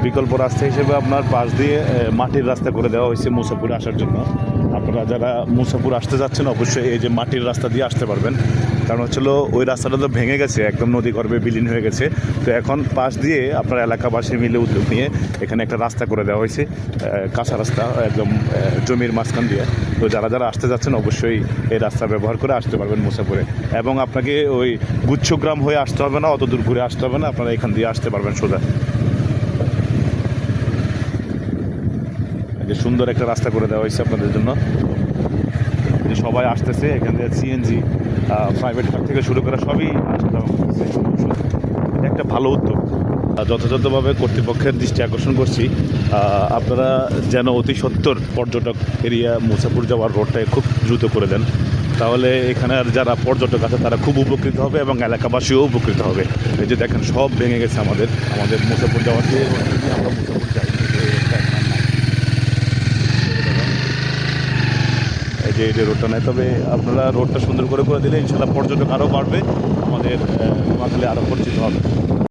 বিকল্প রাস্তা হিসেবে আপনার পাশ দিয়ে মাটির রাস্তা করে দেওয়া হয়েছে মুসাপুরে আসার জন্য। আপনারা যারা মুসাপুর আসতে যাচ্ছেন অবশ্যই এই যে মাটির রাস্তা দিয়ে আসতে পারবেন, কারণ হচ্ছিল ওই রাস্তাটা তো ভেঙে গেছে, একদম নদী গর্ভে বিলীন হয়ে গেছে। তো এখন পাশ দিয়ে আপনার এলাকাবাসী মিলে উদ্যোগ নিয়ে এখানে একটা রাস্তা করে দেওয়া হয়েছে, কাঁচা রাস্তা একদম জমির মাঝখান দিয়ে। তো যারা যারা আসতে যাচ্ছেন অবশ্যই এই রাস্তা ব্যবহার করে আসতে পারবেন মুসাপুরে, এবং আপনাকে ওই গুচ্ছগ্রাম হয়ে আসতে হবে না, অত দূর ঘুরে আসতে হবে না, আপনারা এখান দিয়ে আসতে পারবেন সোজা। যে সুন্দর একটা রাস্তা করে দেওয়া হয়েছে আপনাদের জন্য, যে সবাই আসতেছে এখান থেকে সিএনজি, প্রাইভেট কার থেকে শুরু করে সবই আসা যাওয়া করতেছে। এটা একটা ভালো উদ্যোগ, যথাযথভাবে কর্তৃপক্ষের দৃষ্টি আকর্ষণ করছি। আপনারা যেন অতি সত্বর পর্যটক এরিয়া মুসাপুর যাওয়ার রোডটাকে খুব দ্রুত করে দেন, তাহলে এখানের যারা পর্যটক আছে তারা খুব উপকৃত হবে এবং এলাকাবাসীও উপকৃত হবে। এই যে দেখেন সব ভেঙে গেছে আমাদের মুসাপুর যাওয়ার দিয়ে আমরা মুসাপুর যাই, এই যে রোডটা নেই। তবে আপনারা রোডটা সুন্দর করে দিলে ইনশাল্লাহ পর্যটক আরও বাড়বে, আমাদের নোয়াখালী আরও পরিচিত হবে।